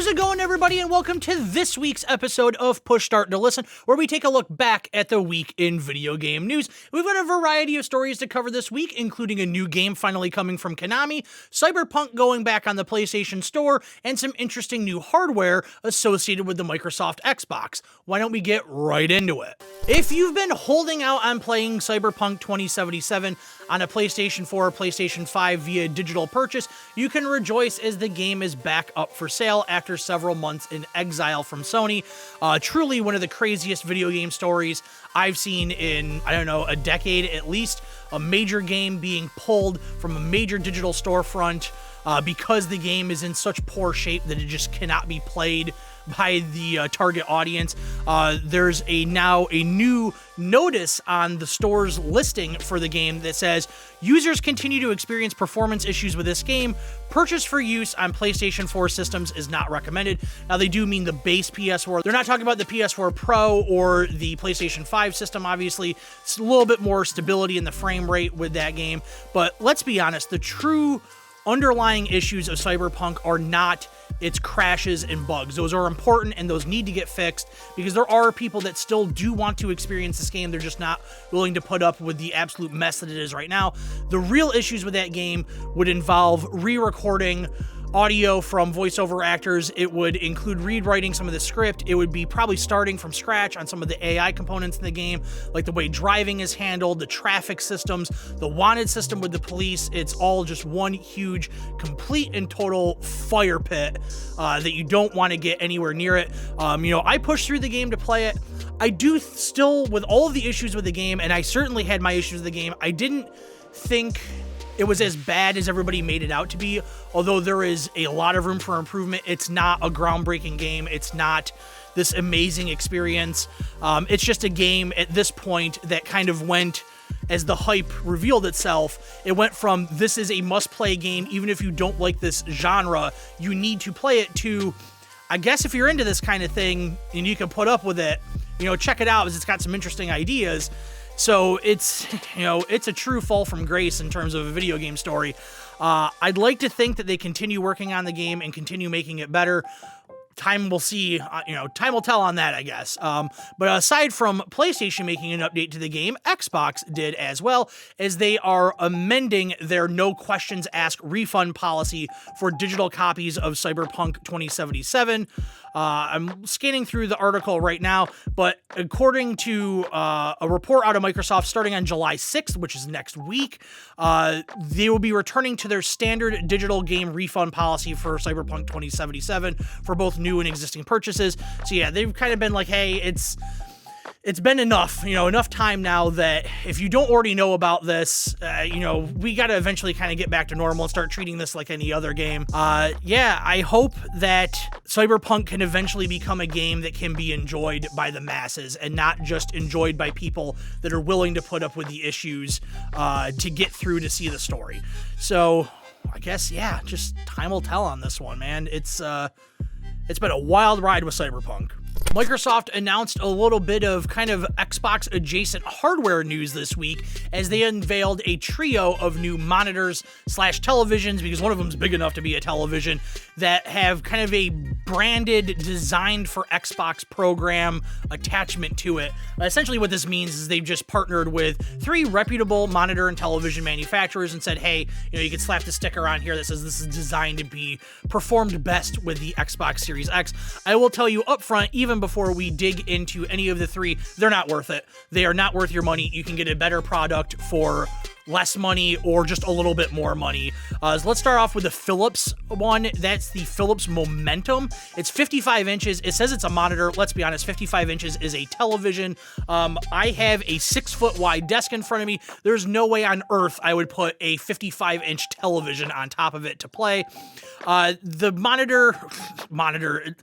How's it going, everybody, and welcome to this week's episode of Push Start to Listen, where we take a look back at the week in video game news. We've got a variety of stories to cover this week, including a new game finally coming from Konami, Cyberpunk going back on the PlayStation Store, and some interesting new hardware associated with the Microsoft Xbox. Why don't we get right into it? If you've been holding out on playing Cyberpunk 2077 on a PlayStation 4 or PlayStation 5 via digital purchase, you can rejoice as the game is back up for sale after several months in exile from Sony. Truly one of the craziest video game stories I've seen in, I don't know, a decade at least. A major game being pulled from a major digital storefront because the game is in such poor shape that it just cannot be played by the target audience. There's now a new notice on the store's listing for the game that says, users continue to experience performance issues with this game. Purchase for use on PlayStation 4 systems is not recommended. Now, they do mean the base PS4. They're not talking about the PS4 Pro or the PlayStation 5 system, obviously. It's a little bit more stability in the frame rate with that game. But let's be honest, the true underlying issues of Cyberpunk are not its crashes and bugs. Those are important and those need to get fixed because there are people that still do want to experience this game. They're just not willing to put up with the absolute mess that it is right now. The real issues with that game would involve re-recording audio from voiceover actors. It would include rewriting some of the script. It would be probably starting from scratch on some of the AI components in the game, like the way driving is handled, the traffic systems, the wanted system with the police. It's all just one huge, complete and total fire pit that you don't want to get anywhere near it. I pushed through the game to play it. I do still, with all of the issues with the game, and I certainly had my issues with the game, I didn't think it was as bad as everybody made it out to be, although there is a lot of room for improvement. It's not a groundbreaking game. It's not this amazing experience. It's just a game at this point that kind of went, as the hype revealed itself, it went from this is a must-play game, even if you don't like this genre, you need to play it, to, I guess if you're into this kind of thing and you can put up with it, check it out because it's got some interesting ideas. So it's a true fall from grace in terms of a video game story. I'd like to think that they continue working on the game and continue making it better. Time will see, time will tell on that, I guess. But aside from PlayStation making an update to the game, Xbox did as well, as they are amending their no questions asked refund policy for digital copies of Cyberpunk 2077. I'm scanning through the article right now, but according to a report out of Microsoft, starting on July 6th, which is next week, they will be returning to their standard digital game refund policy for Cyberpunk 2077 for both new and existing purchases. So yeah, they've kind of been like, hey, it's been enough, enough time now that if you don't already know about this, we got to eventually kind of get back to normal and start treating this like any other game. I hope that Cyberpunk can eventually become a game that can be enjoyed by the masses and not just enjoyed by people that are willing to put up with the issues to get through to see the story. So I guess, just time will tell on this one, man. It's been a wild ride with Cyberpunk. Microsoft announced a little bit of kind of Xbox adjacent hardware news this week as they unveiled a trio of new monitors / televisions, because one of them is big enough to be a television, that have kind of a branded, designed for Xbox program attachment to it. Essentially what this means is they've just partnered with 3 reputable monitor and television manufacturers and said, hey, you can slap the sticker on here that says this is designed to be performed best with the Xbox Series X. I will tell you up front, even before we dig into any of the 3, they're not worth it. They are not worth your money. You can get a better product for less money or just a little bit more money. So let's start off with the Philips one. That's the Philips Momentum. It's 55 inches. It says it's a monitor. Let's be honest, 55 inches is a television. I have a 6-foot wide desk in front of me. There's no way on earth I would put a 55-inch television on top of it to play. The monitor,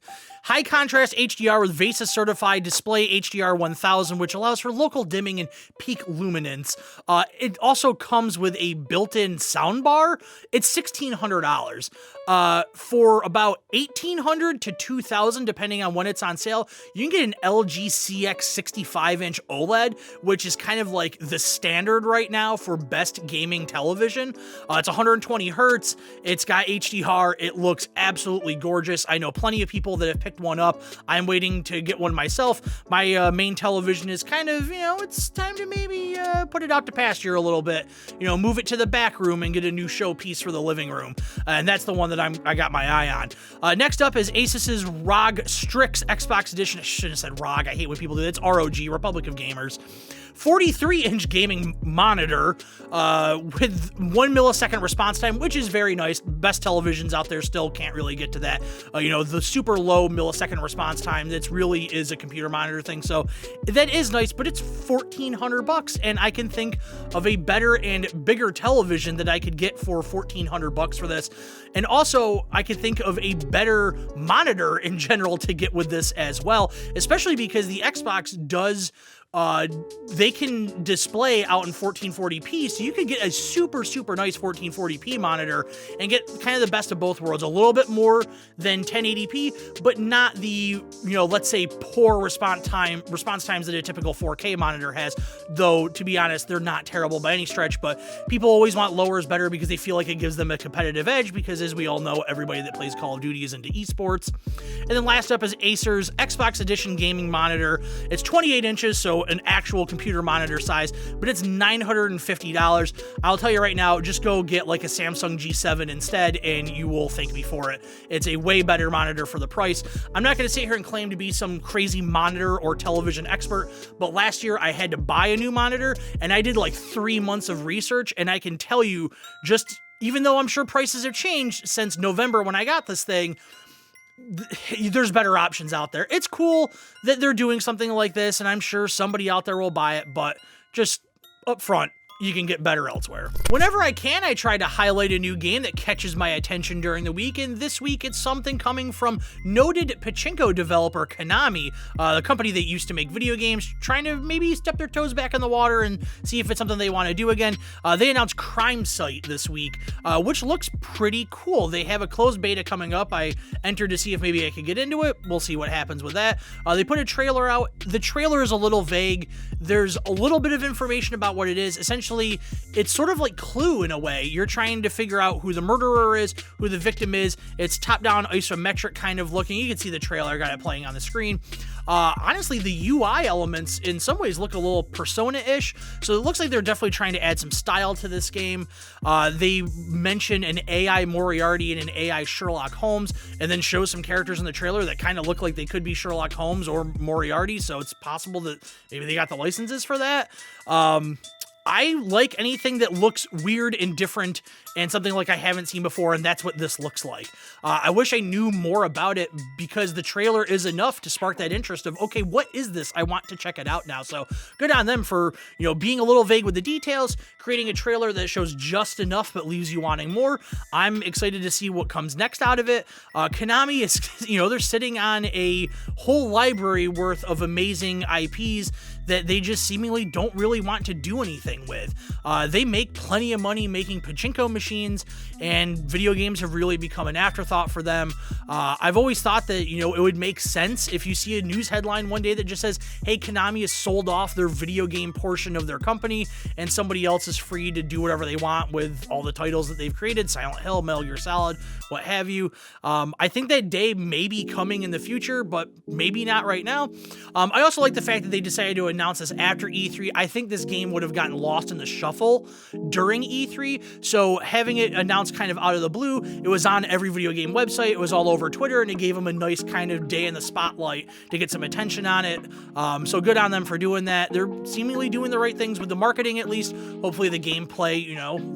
high contrast HDR with VESA certified display HDR 1000, which allows for local dimming and peak luminance. It also comes with a built-in soundbar. It's $1,600. For about $1,800 to $2,000, depending on when it's on sale, you can get an LG CX 65-inch OLED, which is kind of like the standard right now for best gaming television. It's 120 hertz. It's got HDR. It looks absolutely gorgeous. I know plenty of people that have picked one up. I'm waiting to get one myself. My main television is kind of, it's time to maybe put it out to pasture a little bit. Move it to the back room and get a new showpiece for the living room. And that's the one that I got my eye on. Next up is Asus's ROG Strix Xbox Edition. I should have said ROG. I hate when people do that. It's ROG, Republic of Gamers. 43-inch gaming monitor with 1 millisecond response time, which is very nice. Best televisions out there still can't really get to that. The super low millisecond response time, that's really is a computer monitor thing. So that is nice, but it's $1,400, and I can think of a better and bigger television that I could get for $1,400 for this. And also, I could think of a better monitor in general to get with this as well, especially because the Xbox does they can display out in 1440p, so you can get a super nice 1440p monitor and get kind of the best of both worlds. A little bit more than 1080p, but not the, let's say poor response times that a typical 4K monitor has, though to be honest, they're not terrible by any stretch, but people always want lower is better because they feel like it gives them a competitive edge, because as we all know, everybody that plays Call of Duty is into esports. And then last up is Acer's Xbox Edition gaming monitor. It's 28 inches, so an actual computer monitor size, but it's $950. I'll tell you right now, just go get like a Samsung G7 instead, and you will thank me for it. It's a way better monitor for the price. I'm not going to sit here and claim to be some crazy monitor or television expert, but last year I had to buy a new monitor, and I did like 3 months of research, and I can tell you, just even though I'm sure prices have changed since November when I got this thing, there's better options out there. It's cool that they're doing something like this, and I'm sure somebody out there will buy it, but just up front, you can get better elsewhere. Whenever I can, I try to highlight a new game that catches my attention during the week, and this week it's something coming from noted pachinko developer Konami, the company that used to make video games, trying to maybe step their toes back in the water and see if it's something they want to do again. They announced Crime Site this week, which looks pretty cool. They have a closed beta coming up. I entered to see if maybe I could get into it. We'll see what happens with that. They put a trailer out. The trailer is a little vague. There's a little bit of information about what it is. Essentially, it's sort of like Clue in a way. You're trying to figure out who the murderer is, who the victim is. It's top-down isometric kind of looking. You can see the trailer, I got it playing on the screen. Honestly, the UI elements in some ways look a little Persona-ish, so it looks like they're definitely trying to add some style to this game. They mention an AI Moriarty and an AI Sherlock Holmes, and then show some characters in the trailer that kind of look like they could be Sherlock Holmes or Moriarty, so it's possible that maybe they got the licenses for that. I like anything that looks weird and different and something like I haven't seen before, and that's what this looks like. I wish I knew more about it, because the trailer is enough to spark that interest of, okay, what is this? I want to check it out now. So good on them for, being a little vague with the details, creating a trailer that shows just enough but leaves you wanting more. I'm excited to see what comes next out of it. Konami is, they're sitting on a whole library worth of amazing IPs that they just seemingly don't really want to do anything with. They make plenty of money making pachinko machines, and video games have really become an afterthought for them. I've always thought that, it would make sense if you see a news headline one day that just says, hey, Konami has sold off their video game portion of their company, and somebody else is free to do whatever they want with all the titles that they've created, Silent Hill, Metal Gear Solid, what have you. I think that day may be coming in the future, but maybe not right now. I also like the fact that they decided to announce this after E3. I think this game would have gotten lost in the shuffle during E3, so having it announced kind of out of the blue, it was on every video game website, it was all over Twitter, and it gave them a nice kind of day in the spotlight to get some attention on it. So good on them for doing that. They're seemingly doing the right things with the marketing, at least. Hopefully the gameplay,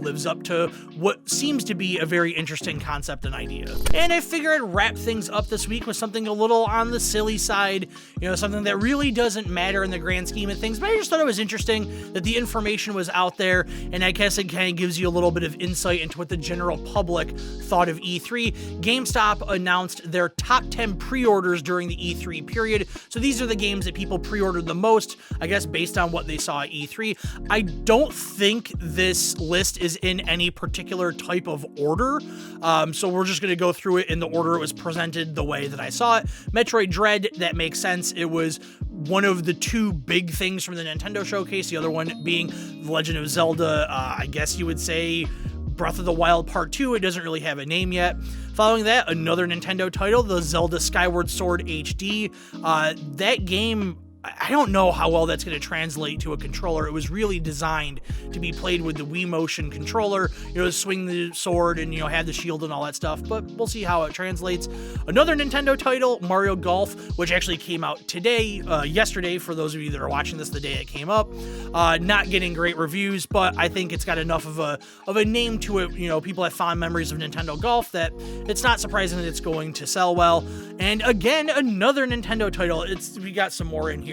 lives up to what seems to be a very interesting concept and idea. And I figure I'd wrap things up this week with something a little on the silly side, something that really doesn't matter in the grand scheme scheme of things, but I just thought it was interesting that the information was out there, and I guess it kind of gives you a little bit of insight into what the general public thought of E3. GameStop announced their top 10 pre-orders during the E3 period, so these are the games that people pre-ordered the most, I guess based on what they saw at E3. I don't think this list is in any particular type of order, so we're just going to go through it in the order it was presented the way that I saw it. Metroid Dread, that makes sense. It was one of the two big things from the Nintendo showcase, the other one being The Legend of Zelda, I guess you would say Breath of the Wild Part 2. It doesn't really have a name yet. Following that, another Nintendo title, the Zelda Skyward Sword HD. That game, I don't know how well that's going to translate to a controller. It was really designed to be played with the Wii Motion controller, swing the sword and, have the shield and all that stuff, but we'll see how it translates. Another Nintendo title, Mario Golf, which actually came out today, yesterday, for those of you that are watching this the day it came up. Not getting great reviews, but I think it's got enough of a name to it. People have fond memories of Nintendo Golf that it's not surprising that it's going to sell well. And again, another Nintendo title. We got some more in here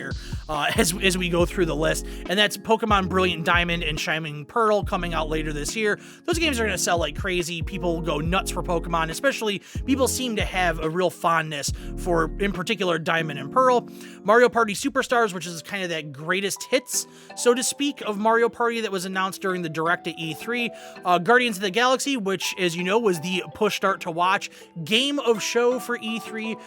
as we go through the list, and that's Pokemon Brilliant Diamond and Shining Pearl coming out later this year. Those games are going to sell like crazy. People go nuts for Pokemon, especially people seem to have a real fondness for, in particular, Diamond and Pearl. Mario Party Superstars, which is kind of that greatest hits, so to speak, of Mario Party that was announced during the Direct at E3. Guardians of the Galaxy, which, as you know, was the push start to watch game of show for E3,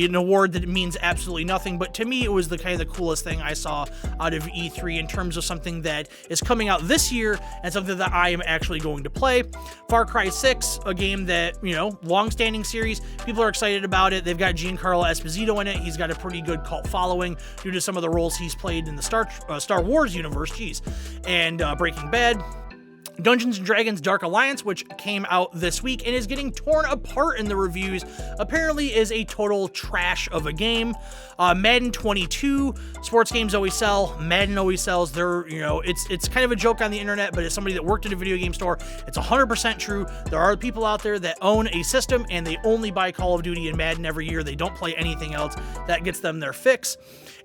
an award that means absolutely nothing, but to me it was the kind of the coolest thing I saw out of E3 in terms of something that is coming out this year and something that I am actually going to play. Far Cry 6, a game that, long-standing series, people are excited about it. They've got Giancarlo Esposito in it. He's got a pretty good cult following due to some of the roles he's played in the Star Wars universe, and Breaking Bad. Dungeons & Dragons Dark Alliance, which came out this week and is getting torn apart in the reviews, apparently is a total trash of a game. Madden 22, sports games always sell, Madden always sells. It's kind of a joke on the internet, but as somebody that worked at a video game store, it's 100% true. There are people out there that own a system and they only buy Call of Duty and Madden every year. They don't play anything else. That gets them their fix.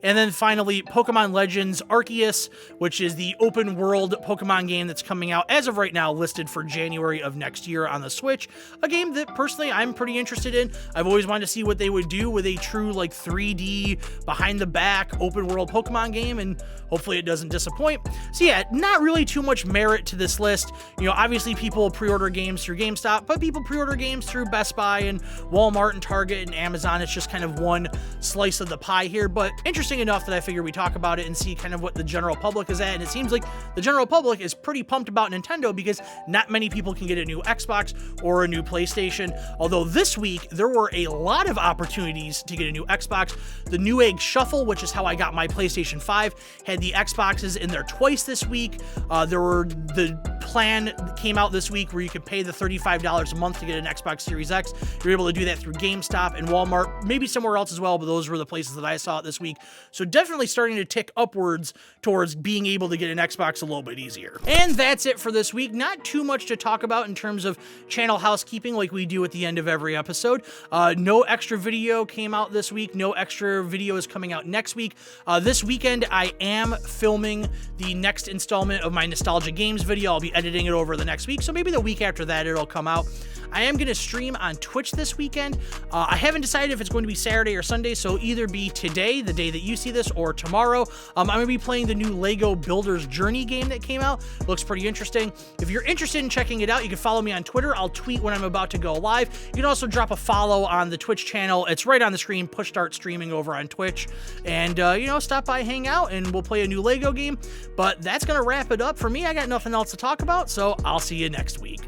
And then finally, Pokemon Legends Arceus, which is the open world Pokemon game that's coming out as of right now, listed for January of next year on the Switch. A game that personally I'm pretty interested in. I've always wanted to see what they would do with a true 3D behind the back open world Pokemon game, and hopefully it doesn't disappoint. So yeah, not really too much merit to this list. Obviously people pre-order games through GameStop, but people pre-order games through Best Buy and Walmart and Target and Amazon. It's just kind of one slice of the pie here, but interesting enough that I figure we talk about it and see kind of what the general public is at. And it seems like the general public is pretty pumped about Nintendo because not many people can get a new Xbox or a new PlayStation. Although this week there were a lot of opportunities to get a new Xbox. The Newegg Shuffle, which is how I got my PlayStation 5, had the Xboxes in there twice this week. The plan came out this week where you could pay the $35 a month to get an Xbox Series X. You're able to do that through GameStop and Walmart, maybe somewhere else as well, but those were the places that I saw it this week. So definitely starting to tick upwards towards being able to get an Xbox a little bit easier. And that's it for this week. Not too much to talk about in terms of channel housekeeping like we do at the end of every episode. No extra video came out this week. No extra video is coming out next week. This weekend, I am filming the next installment of my Nostalgia Games video. I'll be editing it over the next week, so maybe the week after that it'll come out. I am going to stream on Twitch this weekend. I haven't decided if it's going to be Saturday or Sunday, so either be today, the day that you see this, or tomorrow. I'm going to be playing the new Lego Builder's Journey game that came out. Looks pretty interesting. If you're interested in checking it out, you can follow me on Twitter. I'll tweet when I'm about to go live. You can also drop a follow on the Twitch channel. It's right on the screen. Push start streaming over on Twitch. And, stop by, hang out, and we'll play a new Lego game. But that's going to wrap it up for me. I got nothing else to talk about, so I'll see you next week.